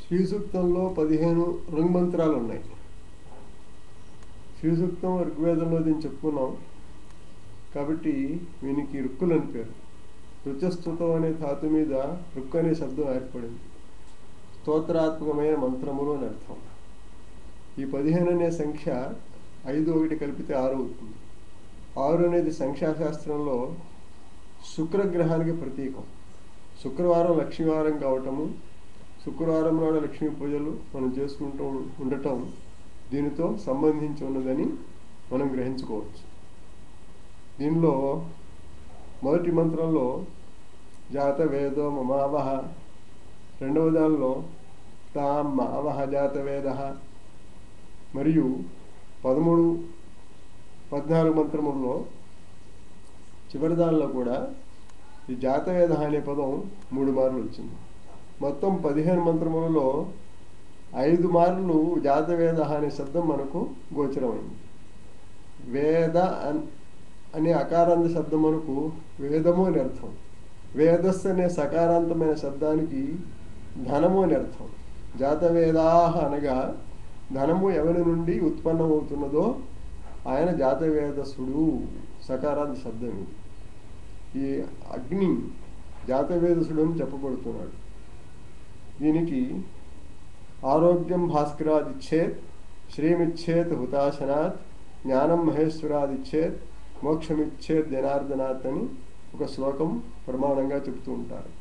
శ్రీ సూక్తంలో 15 ఋగ్మంత్రాలు ఉన్నాయి. శ్రీ సూక్తం ఋగ్వేదంలో దీన్ని చెప్పుకున్నాం కాబట్టి వీనికి రుక్కులు అని పేరు. రుచస్తుతం అనే ధాతు మీద రుక్కు అనే శబ్దం ఏర్పడింది. స్తోత్రాత్మకమైన మంత్రములు అని అర్థం. ఈ 15 అనే సంఖ్య 5 1 కలిపితే 6 అవుతుంది. 6 అనేది సంఖ్యాశాస్త్రంలో శుక్రగ్రహానికి ప్రతీకం. శుక్రవారం లక్ష్మీవారం కావటము, శుక్రవారం నాడు లక్ష్మీ పూజలు మనం చేసుకుంటూ ఉండటం దీనితో సంబంధించి ఉన్నదని మనం గ్రహించుకోవచ్చు. దీనిలో మొదటి మంత్రంలో జాత వేదో మమావహ, రెండవ దానిలో తాం మావహ జాత వేద, మరియు 13, 14 మంత్రముల్లో చివరి దానిలో కూడా ఈ జాతవేద అనే పదం 3 మార్లు వచ్చింది. మొత్తం 15 మంత్రములలో 5 మార్లు జాతవేద అనే శబ్దం మనకు గోచరమైంది. వేద అనే అకారాంత శబ్దం మనకు వేదము అని అర్థం. వేదస్సు అనే సకారాంతమైన శబ్దానికి ధనము అని అర్థం. జాతవేదాహ అనగా ధనము ఎవరి నుండి ఉత్పన్నమవుతున్నదో ఆయన జాతవేదసుడు, సకారాంత శబ్దం ఇది. ఈ అగ్ని జాతవేదసుడు అని చెప్పబడుతున్నాడు. దీనికి ఆరోగ్యం భాస్కరాదిచ్చేత్, శ్రీమిచ్చేత్ హుతాశనాత్, జ్ఞానం మహేశ్వరాదిచ్చేత్, మోక్షమిచ్చేత్ జనార్దనాత్ అని ఒక శ్లోకం ప్రమాణంగా చెబుతూ ఉంటారు.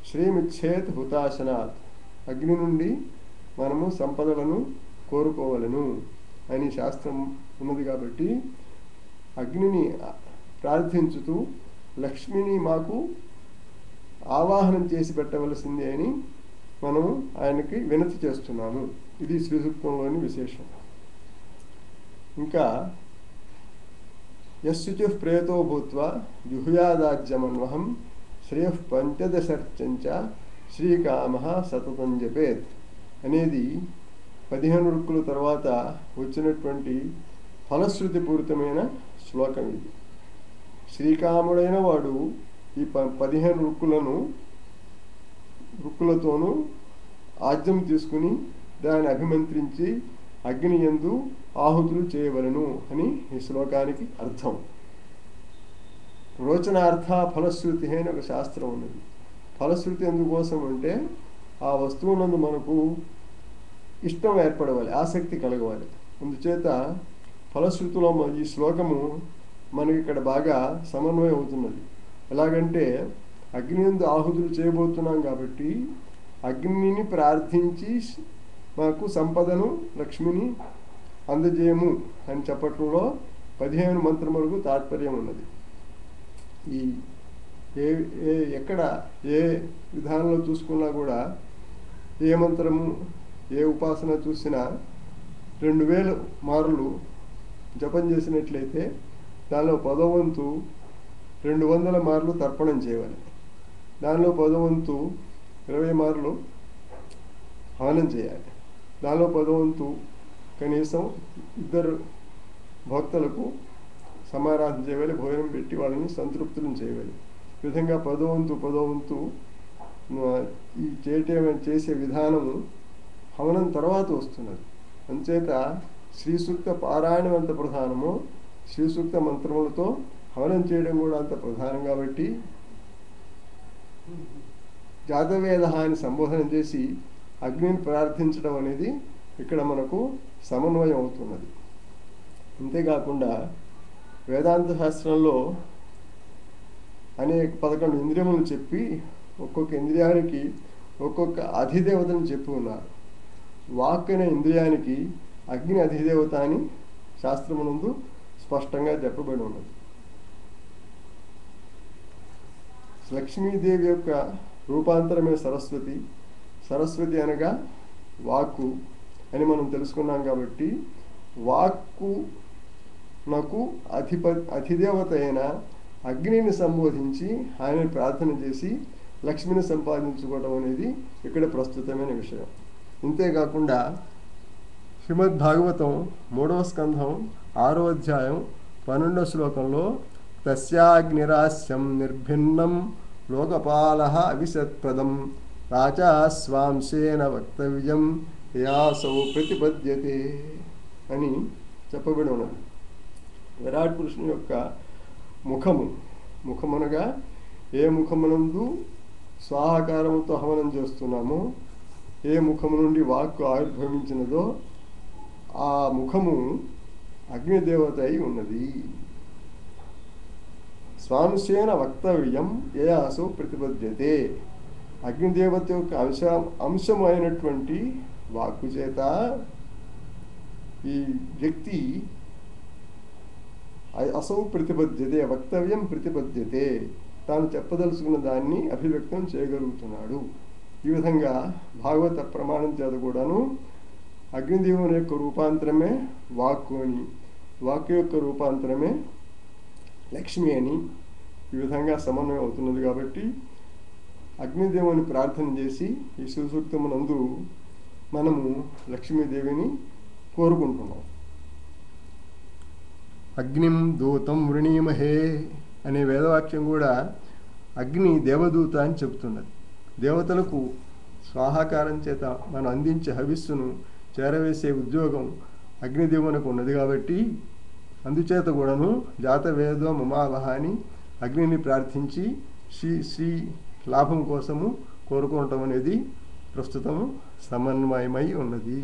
శ్రీమిచ్చేత్ హుతాశనాత్, అగ్ని నుండి మనము సంపదలను కోరుకోవలను అని శాస్త్రం ఉన్నది కాబట్టి అగ్నిని ప్రార్థించుతూ లక్ష్మిని మాకు ఆవాహనం చేసి పెట్టవలసింది అని మనము ఆయనకి వినతి చేస్తున్నాము. ఇది శ్రీ సూక్తంలోని విశేషం. ఇంకా యశుచు ప్రేతో భూత్వా జుహుయాదాజ్యమన్వహం శ్రేయః పంచదశర్చంచ శ్రీకామ సతతం జపేత్ అనేది 15 రుక్కుల తర్వాత వచ్చినటువంటి ఫలశ్రుతి పూరితమైన శ్లోకం ఇది. శ్రీకాముడైన వాడు ఈ 15 రుక్కులతోనూ ఆజ్యం తీసుకుని దాన్ని అభిమంత్రించి అగ్ని యందు ఆహుతులు చేయవలను అని ఈ శ్లోకానికి అర్థం. రోచనార్థ ఫలశ్రుతి అని ఒక శాస్త్రం ఉన్నది. ఫలశ్రుతి ఎందుకోసం అంటే ఆ వస్తువునందు మనకు ఇష్టం ఏర్పడవాలి, ఆసక్తి కలగవాలి. అందుచేత ఫలశ్రుతిలో ఈ శ్లోకము మనకి ఇక్కడ బాగా సమన్వయం అవుతున్నది. ఎలాగంటే అగ్ని యందు ఆహుతులు చేయబోతున్నాం కాబట్టి అగ్నిని ప్రార్థించి మాకు సంపదను లక్ష్మిని అందజేయము అని చెప్పటంలో 15 మంత్రములకు తాత్పర్యం ఉన్నది. ఈ ఎక్కడ ఏ విధానంలో చూసుకున్నా కూడా ఏ మంత్రము ఏ ఉపాసన చూసినా 2000 మార్లు జపం చేసినట్లయితే దానిలో 10వ వంతు 200 మార్లు తర్పణం చేయాలి. దానిలో 10వ వంతు 20 మార్లు హవనం చేయాలి. దానిలో 10వ వంతు కనీసం 2 భక్తులకు సమారాధన చేయాలి, భోజనం పెట్టి వాళ్ళని సంతృప్తులను చేయాలి. ఈ విధంగా 10వ వంతు ఈ చేసే విధానము హవనం తర్వాత వస్తున్నది. అంచేత శ్రీ సూక్త పారాయణం ఎంత ప్రధానమో శ్రీ సూక్త మంత్రములతో హవనం చేయడం కూడా అంత ప్రధానం కాబట్టి జాతవేద అని సంబోధన చేసి అగ్నిని ప్రార్థించడం అనేది ఇక్కడ మనకు సమన్వయం అవుతున్నది. అంతేకాకుండా వేదాంత శాస్త్రంలో అనేక 11 ఇంద్రియములను చెప్పి ఒక్కొక్క ఇంద్రియానికి ఒక్కొక్క అధిదేవతను చెప్పి ఉన్నారు. వాక్ అనే ఇంద్రియానికి అగ్ని అధిదేవత అని శాస్త్రమునందు స్పష్టంగా చెప్పబడి ఉన్నది. లక్ష్మీదేవి యొక్క రూపాంతరమే సరస్వతి. సరస్వతి అనగా వాక్కు అని మనం తెలుసుకున్నాం కాబట్టి వాక్కు నాకు అధిదేవత అయిన అగ్నిని సంబోధించి ఆయన ప్రార్థన చేసి లక్ష్మిని సంపాదించుకోవడం అనేది ఇక్కడ ప్రస్తుతమైన విషయం. ఇంతేకాకుండా శ్రీమద్ భాగవతం 3వ స్కంధం 6వ అధ్యాయం 12వ శ్లోకంలో తస్యాగ్నిరాస్యం నిర్భిన్నం లోకపాలః అవిశత్ప్రదం రాజా స్వాంశేన వక్తవ్యం యాసౌ ప్రతిపద్యతే అని చెప్పబడి ఉన్నది. విరాట్ పురుషుని యొక్క ముఖమనగా ఏ ముఖమునందు స్వాహాకారముతో హవనం చేస్తున్నామో, ఏ ముఖము నుండి వాక్కు ఆవిర్భవించినదో ఆ ముఖము అగ్నిదేవత అయి ఉన్నది. స్వాంశేన వక్తవ్యం యయాసో ప్రతిపద్యతే. అగ్నిదేవత యొక్క అంశము అయినటువంటి వాక్కు చేత ఈ వ్యక్తి అసౌ ప్రతిపద్యతే, వక్తవ్యం ప్రతిపద్యతే, తాను చెప్పదలుచుకున్న దాన్ని అభివ్యక్తం చేయగలుగుతున్నాడు. ఈ విధంగా భాగవత ప్రమాణం చేత కూడాను అగ్నిదేవుని యొక్క రూపాంతరమే వాక్కు అని, వాక్కు యొక్క రూపాంతరమే లక్ష్మి అని ఈ విధంగా సమన్వయం అవుతున్నది. కాబట్టి అగ్నిదేవుని ప్రార్థన చేసి ఈ శివసూక్తమునందు మనము లక్ష్మీదేవిని కోరుకుంటున్నాం. అగ్నిం దూతం వృణీమహే అనే వేదవాక్యం కూడా అగ్ని దేవదూత అని చెబుతున్నది. దేవతలకు స్వాహాకారం చేత మనం అందించే హవిస్సును చేరవేసే ఉద్యోగం అగ్నిదేవునికి ఉన్నది. కాబట్టి అందుచేత కూడాను జాతవేదో మమావహ అని అగ్నిని ప్రార్థించి శ్రీ లాభం కోసము కోరుకోవటం అనేది ప్రస్తుతము సమన్వయమై ఉన్నది.